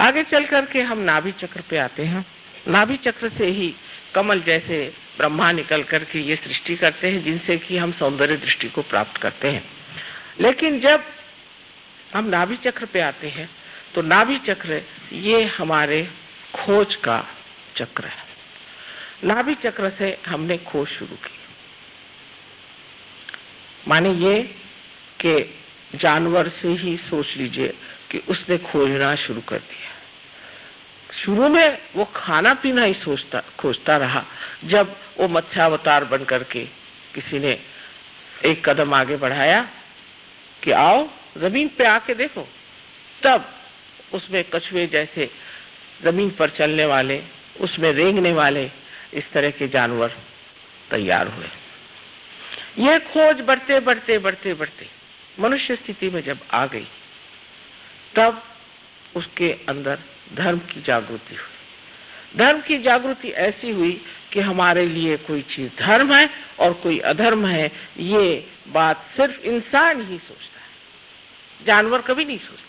आगे चल करके हम नाभि चक्र पे आते हैं। नाभि चक्र से ही कमल जैसे ब्रह्मा निकल करके ये सृष्टि करते हैं, जिनसे कि हम सौंदर्य दृष्टि को प्राप्त करते हैं। लेकिन जब हम नाभि चक्र पे आते हैं तो नाभि चक्र ये हमारे खोज का चक्र है। नाभि चक्र से हमने खोज शुरू की। माने ये कि जानवर से ही सोच लीजिए कि उसने खोजना शुरू कर दिया। शुरू में वो खाना पीना ही खोजता रहा। जब वो मत्स्यावतार बन करके किसी ने एक कदम आगे बढ़ाया कि आओ जमीन पे आके देखो, तब उसमें कछुए जैसे जमीन पर चलने वाले, उसमें रेंगने वाले इस तरह के जानवर तैयार हुए। यह खोज बढ़ते बढ़ते बढ़ते बढ़ते मनुष्य स्थिति में जब आ गई, तब उसके अंदर धर्म की जागृति हुई। धर्म की जागृति ऐसी हुई कि हमारे लिए कोई चीज धर्म है और कोई अधर्म है, ये बात सिर्फ इंसान ही सोचता है, जानवर कभी नहीं सोचता।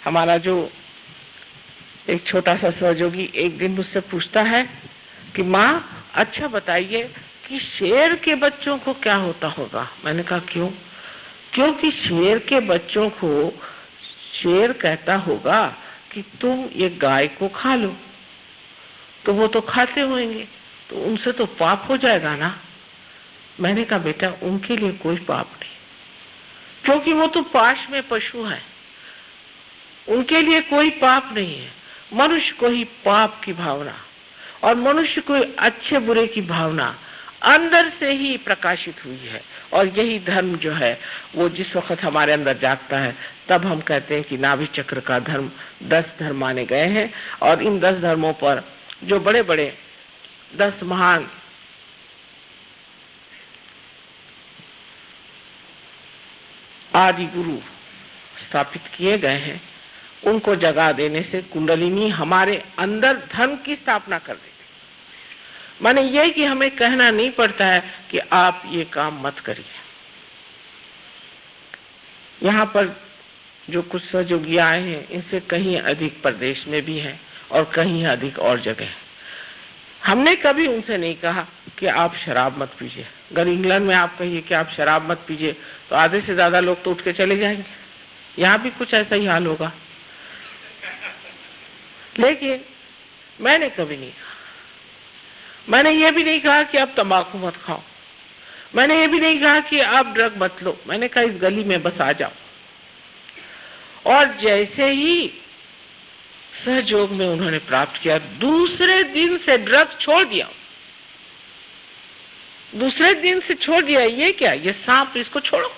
हमारा जो एक छोटा सा सहयोगी एक दिन मुझसे पूछता है कि माँ अच्छा बताइए कि शेर के बच्चों को क्या होता होगा। मैंने कहा क्यों? क्योंकि शेर के बच्चों को शेर कहता होगा कि तुम ये गाय को खा लो, तो वो तो खाते होंगे, तो उनसे तो पाप हो जाएगा ना। मैंने कहा बेटा उनके लिए कोई पाप नहीं, क्योंकि वो तो पाश में पशु है, उनके लिए कोई पाप नहीं है। मनुष्य को ही पाप की भावना और मनुष्य को अच्छे बुरे की भावना अंदर से ही प्रकाशित हुई है। और यही धर्म जो है वो जिस वक्त हमारे अंदर जागता है, तब हम कहते हैं कि नाभि चक्र का धर्म 10 धर्म माने गए हैं। और इन 10 धर्मों पर जो बड़े बड़े 10 महान आदि गुरु स्थापित किए गए हैं, उनको जगा देने से कुंडलिनी हमारे अंदर धर्म की स्थापना कर देती। माने ये कि हमें कहना नहीं पड़ता है कि आप ये काम मत करिए। यहाँ पर जो कुछ सहयोगी आए हैं, इनसे कहीं अधिक प्रदेश में भी हैं और कहीं अधिक और जगह है। हमने कभी उनसे नहीं कहा कि आप शराब मत पीजिए। अगर इंग्लैंड में आप कहिए कि आप शराब मत पीजिए, तो आधे से ज्यादा लोग तो उठ के चले जाएंगे। यहाँ भी कुछ ऐसा ही हाल होगा। लेकिन मैंने कभी नहीं कहा। मैंने ये भी नहीं कहा कि आप तंबाकू मत खाओ, मैंने ये भी नहीं कहा कि आप ड्रग मत लो। मैंने कहा इस गली में बस आ जाओ। और जैसे ही सहयोग में उन्होंने प्राप्त किया, दूसरे दिन से ड्रग छोड़ दिया। दूसरे दिन से छोड़ दिया। ये क्या, ये सांप, इसको छोड़ो,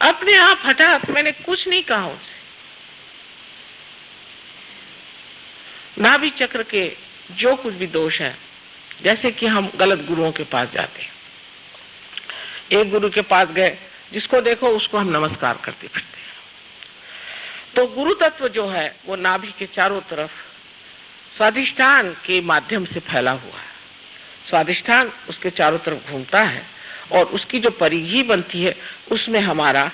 अपने आप हटा। मैंने कुछ नहीं कहा उनसे। नाभि चक्र के जो कुछ भी दोष है, जैसे कि हम गलत गुरुओं के पास जाते हैं। एक गुरु के पास गए, जिसको देखो उसको हम नमस्कार करते फिरते हैं। तो गुरु तत्व जो है वो नाभि के चारों तरफ स्वादिष्ठान के माध्यम से फैला हुआ है। स्वादिष्ठान उसके चारों तरफ घूमता है और उसकी जो परिधि बनती है उसमें हमारा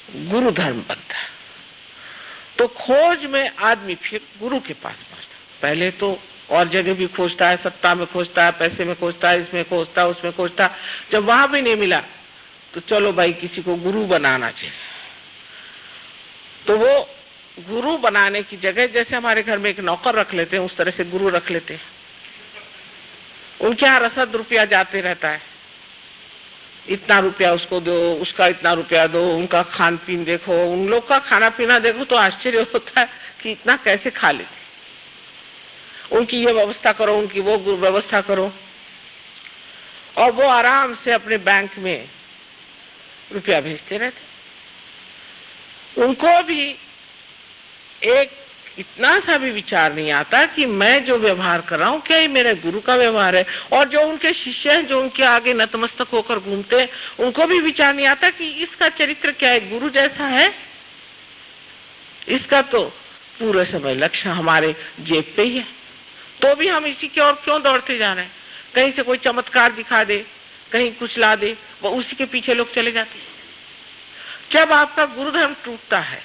गुरु धर्म बनता है। तो खोज में आदमी फिर गुरु के पास पहुंचता। पहले तो और जगह भी खोजता है, सत्ता में खोजता है, पैसे में खोजता है, इसमें खोजता है, उसमें खोजता है। जब वहां भी नहीं मिला तो चलो भाई किसी को गुरु बनाना चाहिए। तो वो गुरु बनाने की जगह जैसे हमारे घर में एक नौकर रख लेते हैं, उस तरह से गुरु रख लेते हैं। उनके यहाँ रसद रुपया जाते रहता है, इतना रुपया उसको दो, उसका इतना रुपया दो, उनका खान पीन देखो, उन लोग का खाना पीना देखो तो आश्चर्य होता है कि इतना कैसे खा लेते। उनकी ये व्यवस्था करो, उनकी वो व्यवस्था करो, और वो आराम से अपने बैंक में रुपया भेजते रहते। उनको भी एक इतना सा भी विचार नहीं आता कि मैं जो व्यवहार कर रहा हूं क्या ये मेरे गुरु का व्यवहार है। और जो उनके शिष्य हैं, जो उनके आगे नतमस्तक होकर घूमते हैं, उनको भी विचार नहीं आता कि इसका चरित्र क्या है, गुरु जैसा है। इसका तो पूरे समय लक्ष्य हमारे जेब पे ही है, तो भी हम इसी की ओर क्यों दौड़ते जा रहे हैं। कहीं से कोई चमत्कार दिखा दे, कहीं कुछ ला दे, वो उसी के पीछे लोग चले जाते हैं। जब आपका गुरु धर्म टूटता है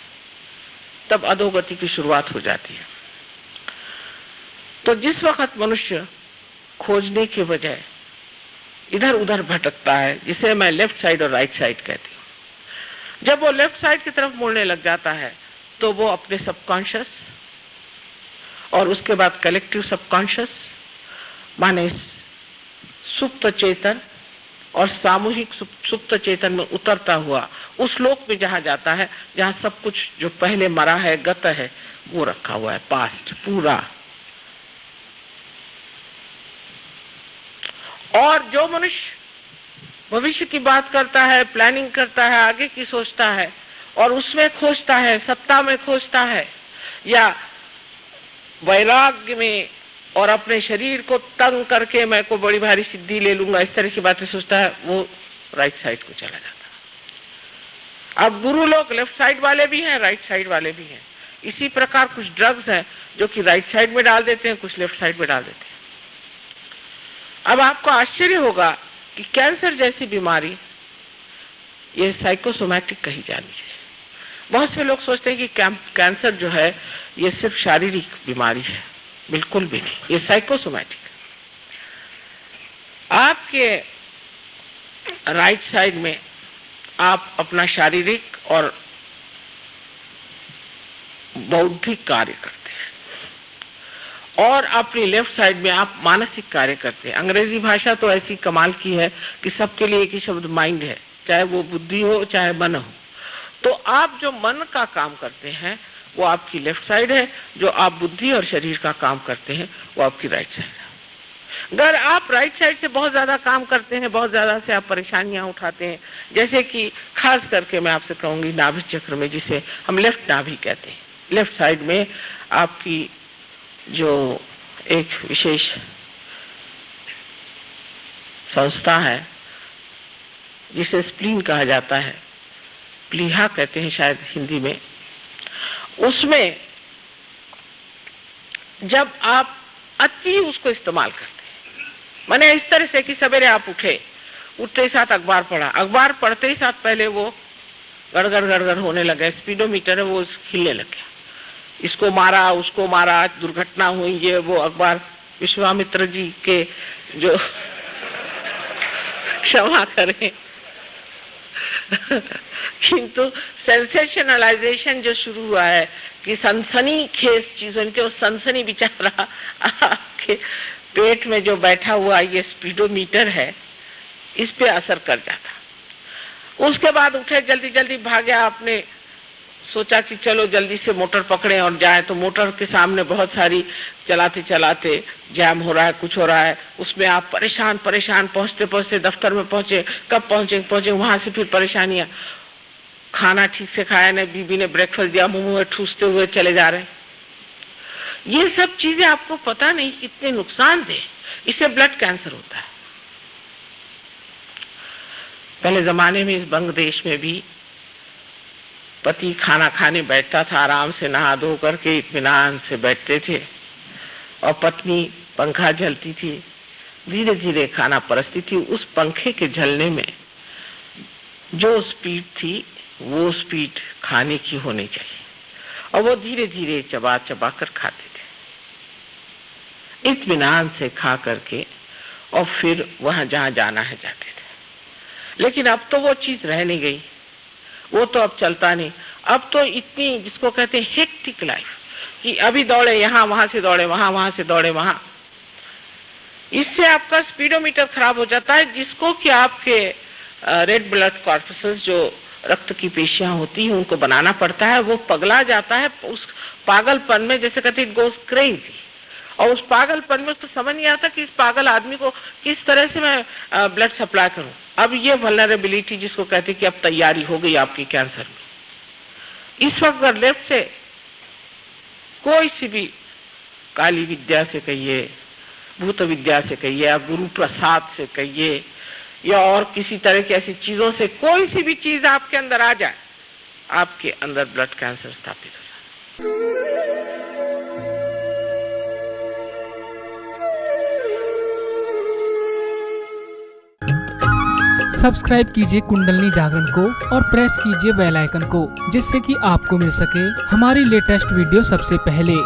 तब अधोगति की शुरुआत हो जाती है। तो जिस वक्त मनुष्य खोजने के बजाय इधर उधर भटकता है, जिसे मैं लेफ्ट साइड और राइट साइड कहती हूँ, जब वो लेफ्ट साइड की तरफ मुड़ने लग जाता है तो वो अपने सबकॉन्शियस और उसके बाद कलेक्टिव सबकॉन्शियस माने सुप्त चेतन और सामूहिक सुप्त चेतन में उतरता हुआ उस लोक में जहां जाता है जहां सब कुछ जो पहले मरा है, गत है, वो रखा हुआ है, पास्ट पूरा। और जो मनुष्य भविष्य की बात करता है, प्लानिंग करता है, आगे की सोचता है और उसमें खोजता है, सत्ता में खोजता है या वैराग्य में और अपने शरीर को तंग करके मैं को बड़ी भारी सिद्धि ले लूंगा, इस तरह की बातें सोचता है, वो राइट साइड को चला जाता है। अब गुरु लोग लेफ्ट साइड वाले भी हैं, राइट साइड वाले भी हैं। इसी प्रकार कुछ ड्रग्स हैं जो कि राइट साइड में डाल देते हैं, कुछ लेफ्ट साइड में डाल देते हैं। अब आपको आश्चर्य होगा कि कैंसर जैसी बीमारी ये साइकोसोमैटिक कही जानी चाहिए। बहुत से लोग सोचते हैं कि कैंसर जो है ये सिर्फ शारीरिक बीमारी है, बिल्कुल भी नहीं, ये साइकोसोमैटिक है। आपके राइट साइड में आप अपना शारीरिक और बौद्धिक कार्य करते हैं और अपनी लेफ्ट साइड में आप मानसिक कार्य करते हैं। अंग्रेजी भाषा तो ऐसी कमाल की है कि सबके लिए एक ही शब्द माइंड है, चाहे वो बुद्धि हो चाहे मन हो। तो आप जो मन का काम करते हैं वो आपकी लेफ्ट साइड है, जो आप बुद्धि और शरीर का काम करते हैं वो आपकी राइट साइड है। अगर आप राइट साइड से बहुत ज्यादा काम करते हैं, बहुत ज्यादा से आप परेशानियां उठाते हैं, जैसे कि खास करके मैं आपसे कहूंगी नाभि चक्र में, जिसे हम लेफ्ट नाभि कहते हैं, लेफ्ट साइड में आपकी जो एक विशेष संस्था है जिसे स्प्लीन कहा जाता है, प्लीहा कहते हैं शायद हिंदी में, उसमें जब आप अति उसको इस्तेमाल करते हैं, माने इस तरह से कि सवेरे आप उठते ही साथ अखबार पढ़ा, अखबार पढ़ते ही साथ पहले वो गड़गड़ गड़गड़ होने लगा, स्पीडोमीटर है वो हिलने लग गया, इसको मारा उसको मारा, दुर्घटना हुई, ये वो अखबार विश्वामित्र जी के जो क्षमा करें किंतु सेंसेशनलाइजेशन जो शुरू हुआ है कि सनसनी खेज चीजों के, सनसनी बेचारा आपके पेट में जो बैठा हुआ ये स्पीडोमीटर है, इस पे असर कर जाता। उसके बाद उठे, जल्दी जल्दी भागे, आपने सोचा कि चलो जल्दी से मोटर पकड़े और जाए, तो मोटर के सामने बहुत सारी चलाते चलाते जैम हो रहा है, कुछ हो रहा है, उसमें आप परेशान परेशान, पहुंचते पहुंचते दफ्तर में पहुंचे, कब पहुंचे, वहां से फिर परेशानियां, खाना ठीक से खाया नहीं, बीबी ने ब्रेकफास्ट दिया, मुंह में ठूसते हुए चले जा रहे हैं। ये सब चीजें आपको पता नहीं कितने नुकसानदेह, इससे ब्लड कैंसर होता है। पहले जमाने में इस बंग देश में भी पति खाना खाने बैठता था, आराम से नहा धो करके इत्मीनान से बैठते थे और पत्नी पंखा झलती थी, धीरे धीरे खाना परसती थी। उस पंखे के झलने में जो स्पीड थी वो स्पीड खाने की होनी चाहिए और वो धीरे धीरे चबा चबा कर खाते थे, इत्मीनान से खा करके, और फिर वहां जहां जाना है जाते थे। लेकिन अब तो वो चीज रह नहीं गई, वो तो अब चलता नहीं। अब तो इतनी, जिसको कहते हैं हेक्टिक लाइफ, कि अभी दौड़े यहाँ, वहां से दौड़े वहां, वहां से दौड़े वहां, इससे आपका स्पीडोमीटर खराब हो जाता है, जिसको कि आपके रेड ब्लड कॉर्पसेस जो रक्त की पेशियां होती हैं उनको बनाना पड़ता है, वो पगला जाता है उस पागलपन में, जैसे कहते हैं इट गोज क्रेजी। और उस पागलपन में उसको समझ नहीं आता कि इस पागल आदमी को किस तरह से मैं ब्लड सप्लाई करूं। अब ये वल्नरेबिलिटी जिसको कहते हैं कि अब तैयारी हो गई आपकी कैंसर में। इस वक्त अगर लेफ्ट से कोई सी भी काली विद्या से कहिए, भूत विद्या से कहिए, या गुरु प्रसाद से कहिए, या और किसी तरह की ऐसी चीजों से कोई सी भी चीज आपके अंदर आ जाए, आपके अंदर ब्लड कैंसर स्थापित हो जाए। सब्सक्राइब कीजिए कुंडलनी जागरण को और प्रेस कीजिए बेल आइकन को, जिससे कि आपको मिल सके हमारी लेटेस्ट वीडियो सबसे पहले।